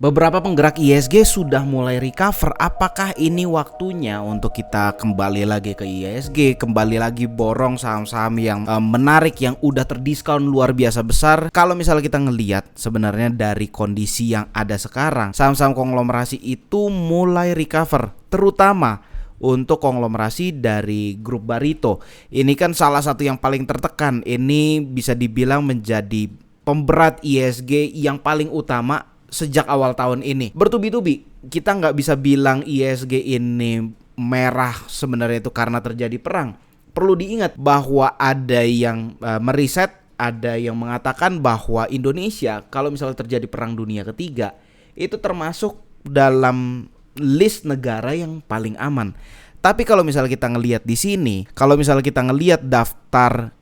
Beberapa penggerak ISG sudah mulai recover. Apakah ini waktunya untuk kita kembali lagi ke ISG, kembali lagi borong saham-saham yang menarik, yang udah terdiskon luar biasa besar? Kalau misalnya kita ngelihat sebenarnya dari kondisi yang ada sekarang, saham-saham konglomerasi itu mulai recover, terutama untuk konglomerasi dari grup Barito. Ini kan salah satu yang paling tertekan. Ini bisa dibilang menjadi pemberat ISG yang paling utama sejak awal tahun ini. Bertubi-tubi kita nggak bisa bilang ISG ini merah sebenarnya itu karena terjadi perang. Perlu diingat bahwa ada yang meriset, ada yang mengatakan bahwa Indonesia kalau misalnya terjadi perang dunia ketiga itu termasuk dalam list negara yang paling aman. Tapi kalau misalnya kita ngelihat di sini, kalau misalnya kita ngelihat daftar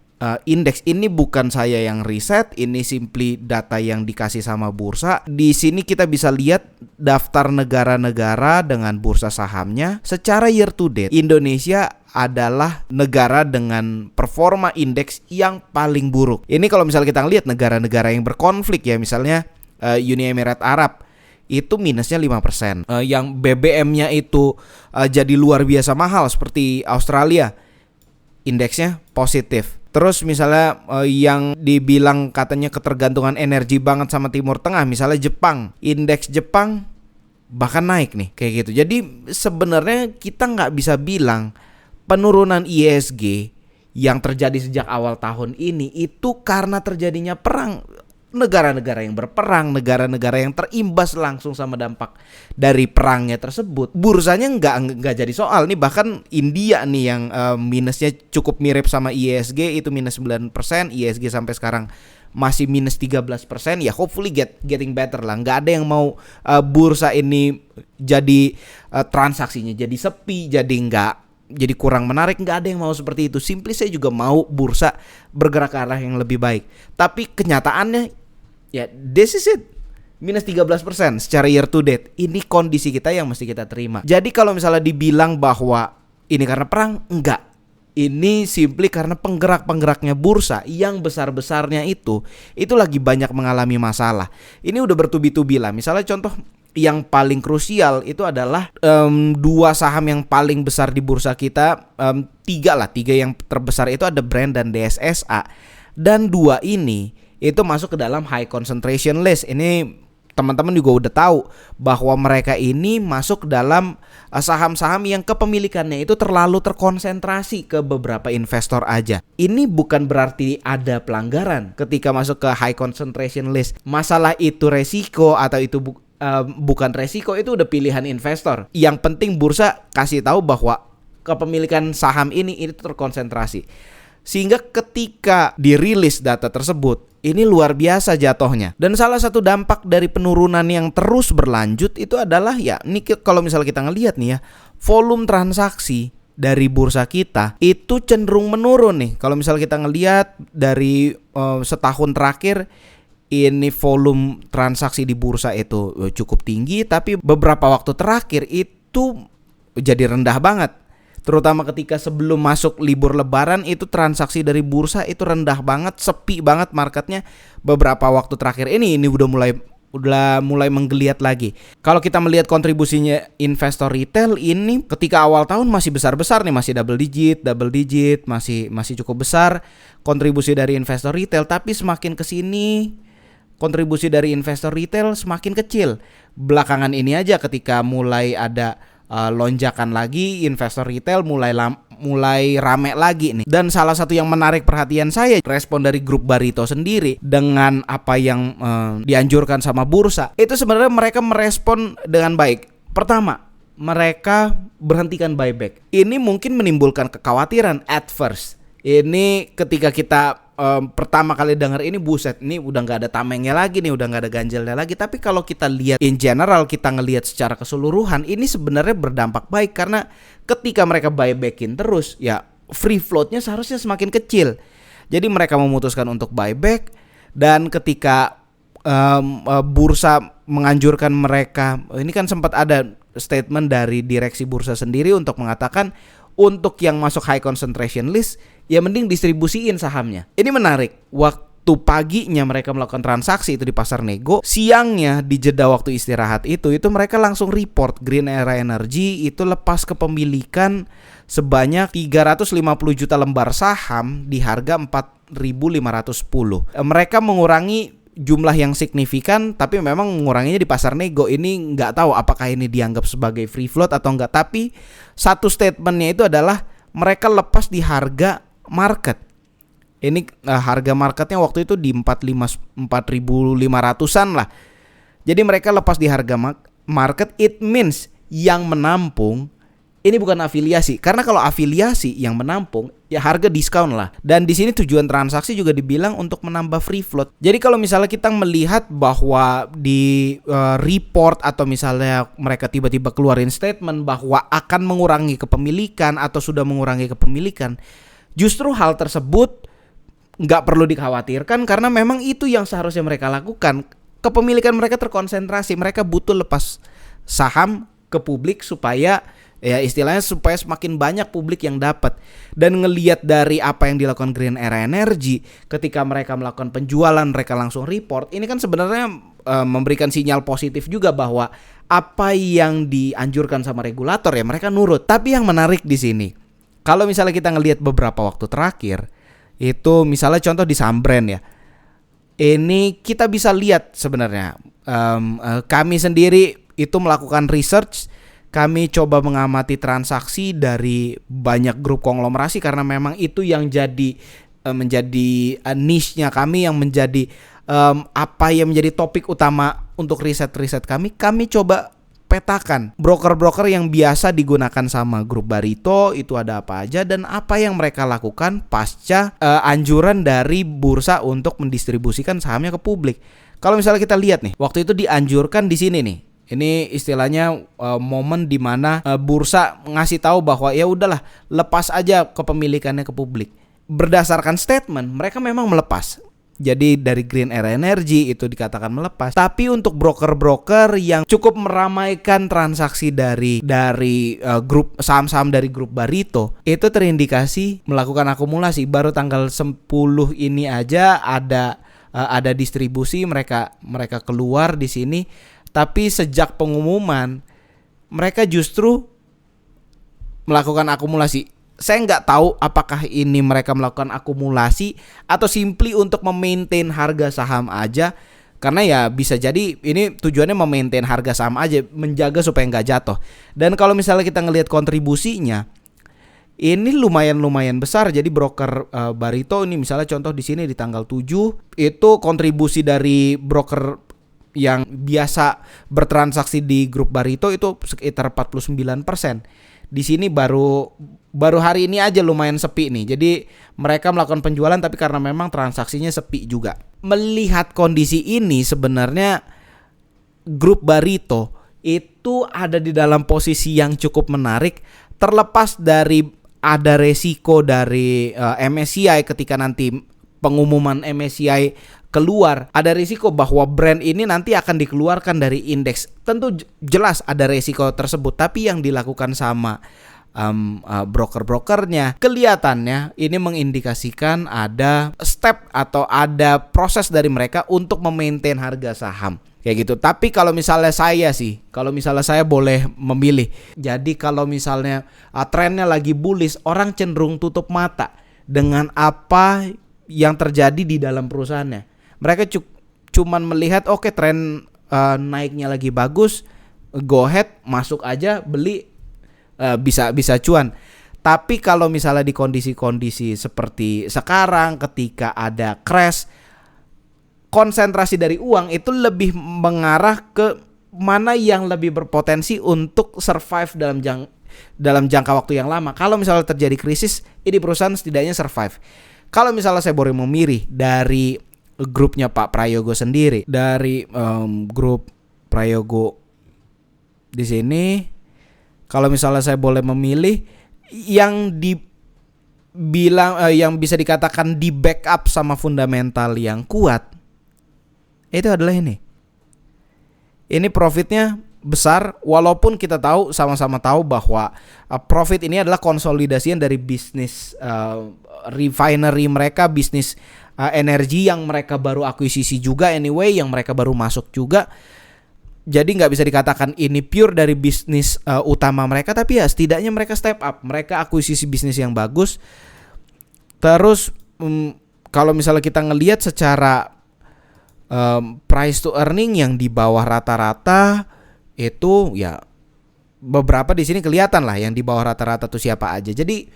indeks, ini bukan saya yang riset, ini simply data yang dikasih sama bursa. Di sini kita bisa lihat daftar negara-negara dengan bursa sahamnya. Secara year to date, Indonesia adalah negara dengan performa indeks yang paling buruk. Ini kalau misalnya kita lihat negara-negara yang berkonflik ya, misalnya Uni Emirat Arab, itu minusnya 5%. Yang BBM-nya itu jadi luar biasa mahal seperti Australia, indeksnya positif. Terus misalnya yang dibilang katanya ketergantungan energi banget sama Timur Tengah, misalnya Jepang, indeks Jepang bahkan naik nih kayak gitu. Jadi sebenarnya kita nggak bisa bilang penurunan ISG yang terjadi sejak awal tahun ini itu karena terjadinya perang. Negara-negara yang berperang, negara-negara yang terimbas langsung sama dampak dari perangnya tersebut, bursanya nggak jadi soal nih. Bahkan India nih yang minusnya cukup mirip sama ISG, itu minus 9%, ISG sampai sekarang masih minus 13%. Ya hopefully getting better lah. Nggak ada yang mau bursa ini jadi transaksinya jadi sepi, jadi kurang menarik. Nggak ada yang mau seperti itu. Simply saya juga mau bursa bergerak ke arah yang lebih baik. Tapi kenyataannya ya this is it, minus 13% secara year to date. Ini kondisi kita yang mesti kita terima. Jadi kalau misalnya dibilang bahwa ini karena perang, enggak. Ini simply karena penggerak-penggeraknya bursa yang besar-besarnya itu lagi banyak mengalami masalah. Ini udah bertubi-tubi lah. Misalnya contoh yang paling krusial itu adalah dua saham yang paling besar di bursa kita, tiga yang terbesar itu ada Brand dan DSSA, dan dua ini itu masuk ke dalam high concentration list. Ini teman-teman juga udah tahu bahwa mereka ini masuk dalam saham-saham yang kepemilikannya itu terlalu terkonsentrasi ke beberapa investor aja. Ini bukan berarti ada pelanggaran ketika masuk ke high concentration list. Masalah itu resiko atau itu bukan resiko, itu udah pilihan investor. Yang penting bursa kasih tahu bahwa kepemilikan saham ini terkonsentrasi. Sehingga ketika dirilis data tersebut, ini luar biasa jatuhnya. Dan salah satu dampak dari penurunan yang terus berlanjut itu adalah ya, ini kalau misalnya kita ngelihat nih ya, volume transaksi dari bursa kita itu cenderung menurun nih. Kalau misalnya kita ngelihat dari setahun terakhir, ini volume transaksi di bursa itu cukup tinggi, tapi beberapa waktu terakhir itu jadi rendah banget. Terutama ketika sebelum masuk libur lebaran, itu transaksi dari bursa itu rendah banget, sepi banget marketnya. Beberapa waktu terakhir ini udah mulai menggeliat lagi. Kalau kita melihat kontribusinya investor retail ini ketika awal tahun masih besar-besar nih, masih double digit, masih cukup besar kontribusi dari investor retail. Tapi semakin kesini kontribusi dari investor retail semakin kecil. Belakangan ini aja ketika mulai ada lonjakan lagi, investor retail mulai rame lagi nih. Dan salah satu yang menarik perhatian saya, respon dari grup Barito sendiri dengan apa yang dianjurkan sama bursa, itu sebenarnya mereka merespon dengan baik. Pertama, mereka berhentikan buyback. Ini mungkin menimbulkan kekhawatiran at first. Ini ketika kita pertama kali dengar ini, buset, ini udah gak ada tamengnya lagi nih, udah gak ada ganjelnya lagi. Tapi kalau kita lihat in general, kita ngelihat secara keseluruhan, ini sebenarnya berdampak baik. Karena ketika mereka buybackin terus, ya free floatnya seharusnya semakin kecil. Jadi mereka memutuskan untuk buyback. Dan ketika bursa menganjurkan mereka, ini kan sempat ada statement dari direksi bursa sendiri untuk mengatakan untuk yang masuk high concentration list, ya mending distribusiin sahamnya. Ini menarik. Waktu waktu paginya mereka melakukan transaksi itu di pasar nego, siangnya di jeda waktu istirahat itu mereka langsung report Green Era Energy itu lepas kepemilikan sebanyak 350 juta lembar saham di harga 4.510. Mereka mengurangi jumlah yang signifikan, tapi memang menguranginya di pasar nego. Ini nggak tahu apakah ini dianggap sebagai free float atau enggak. Tapi satu statementnya itu adalah mereka lepas di harga market. Ini harga marketnya waktu itu di 4.500-an lah. Jadi mereka lepas di harga market. It means yang menampung ini bukan afiliasi, karena kalau afiliasi yang menampung ya harga diskon lah. Dan di sini tujuan transaksi juga dibilang untuk menambah free float. Jadi kalau misalnya kita melihat bahwa di report atau misalnya mereka tiba-tiba keluarin statement bahwa akan mengurangi kepemilikan atau sudah mengurangi kepemilikan, justru hal tersebut nggak perlu dikhawatirkan karena memang itu yang seharusnya mereka lakukan. Kepemilikan mereka terkonsentrasi, mereka butuh lepas saham ke publik supaya ya istilahnya supaya semakin banyak publik yang dapat. Dan ngelihat dari apa yang dilakukan Green Era Energy ketika mereka melakukan penjualan, mereka langsung report. Ini kan sebenarnya memberikan sinyal positif juga bahwa apa yang dianjurkan sama regulator ya mereka nurut. Tapi yang menarik di sini, kalau misalnya kita ngelihat beberapa waktu terakhir, itu misalnya contoh di saham Brand ya, ini kita bisa lihat sebenarnya kami sendiri itu melakukan research. Kami coba mengamati transaksi dari banyak grup konglomerasi karena memang itu yang menjadi niche-nya kami, yang menjadi apa yang menjadi topik utama untuk riset-riset kami. Kami coba petakan broker-broker yang biasa digunakan sama grup Barito itu ada apa aja dan apa yang mereka lakukan pasca anjuran dari bursa untuk mendistribusikan sahamnya ke publik. Kalau misalnya kita lihat nih, waktu itu dianjurkan di sini nih. Ini istilahnya momen di mana bursa ngasih tahu bahwa ya udahlah lepas aja kepemilikannya ke publik. Berdasarkan statement mereka memang melepas. Jadi dari Green Era Energy itu dikatakan melepas. Tapi untuk broker-broker yang cukup meramaikan transaksi dari grup saham-saham dari grup Barito itu terindikasi melakukan akumulasi. Baru tanggal 10 ini aja ada distribusi mereka keluar di sini. Tapi sejak pengumuman mereka justru melakukan akumulasi. Saya nggak tahu apakah ini mereka melakukan akumulasi atau simply untuk memaintain harga saham aja. Karena ya bisa jadi ini tujuannya memaintain harga saham aja, menjaga supaya nggak jatuh. Dan kalau misalnya kita ngelihat kontribusinya, ini lumayan besar. Jadi broker Barito ini misalnya contoh di sini di tanggal 7 itu kontribusi dari broker yang biasa bertransaksi di grup Barito itu sekitar 49%. Di sini baru hari ini aja lumayan sepi nih. Jadi mereka melakukan penjualan tapi karena memang transaksinya sepi juga. Melihat kondisi ini sebenarnya grup Barito itu ada di dalam posisi yang cukup menarik, terlepas dari ada resiko dari MSCI ketika nanti pengumuman MSCI keluar, ada risiko bahwa brand ini nanti akan dikeluarkan dari indeks. Tentu jelas ada risiko tersebut, tapi yang dilakukan sama broker-brokernya kelihatannya ini mengindikasikan ada step atau ada proses dari mereka untuk memaintain harga saham kayak gitu. Tapi kalau misalnya saya boleh memilih, jadi kalau misalnya trennya lagi bullish, orang cenderung tutup mata dengan apa yang terjadi di dalam perusahaannya. Mereka cuman melihat oke, tren naiknya lagi bagus, go ahead masuk aja beli, bisa cuan. Tapi kalau misalnya di kondisi-kondisi seperti sekarang ketika ada crash, konsentrasi dari uang itu lebih mengarah ke mana yang lebih berpotensi untuk survive dalam jangka waktu yang lama. Kalau misalnya terjadi krisis, ini perusahaan setidaknya survive. Kalau misalnya saya boleh memilih dari grupnya Pak Prayogo sendiri, dari grup Prayogo di sini, kalau misalnya saya boleh memilih yang yang bisa dikatakan di backup sama fundamental yang kuat, itu adalah ini profitnya besar, walaupun kita tahu sama-sama tahu bahwa profit ini adalah konsolidasian dari bisnis refinery mereka, bisnis energi yang mereka baru akuisisi juga anyway, yang mereka baru masuk juga. Jadi nggak bisa dikatakan ini pure dari bisnis utama mereka, tapi ya setidaknya mereka step up, mereka akuisisi bisnis yang bagus. Terus kalau misalnya kita ngelihat secara price to earning yang di bawah rata-rata itu ya beberapa di sini kelihatan lah yang di bawah rata-rata tuh siapa aja. Jadi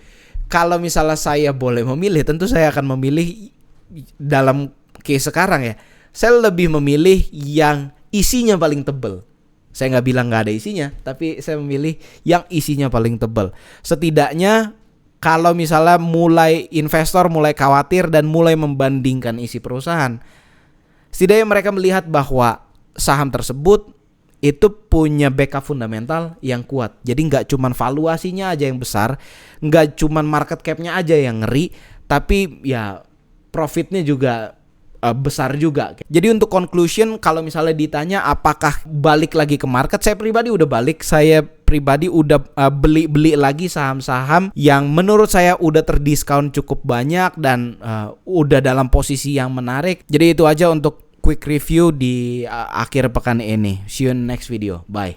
kalau misalnya saya boleh memilih, tentu saya akan memilih dalam case sekarang ya, saya lebih memilih yang isinya paling tebal. Saya nggak bilang nggak ada isinya, tapi saya memilih yang isinya paling tebal. Setidaknya kalau misalnya investor mulai khawatir dan mulai membandingkan isi perusahaan, setidaknya mereka melihat bahwa saham tersebut itu punya backup fundamental yang kuat. Jadi nggak cuman valuasinya aja yang besar, nggak cuman market capnya aja yang ngeri, tapi ya profitnya juga besar juga. Jadi untuk conclusion, kalau misalnya ditanya apakah balik lagi ke market, saya pribadi udah balik. Saya pribadi udah beli lagi saham-saham yang menurut saya udah terdiskon cukup banyak dan udah dalam posisi yang menarik. Jadi itu aja untuk quick review di akhir pekan ini. See you in the next video. Bye.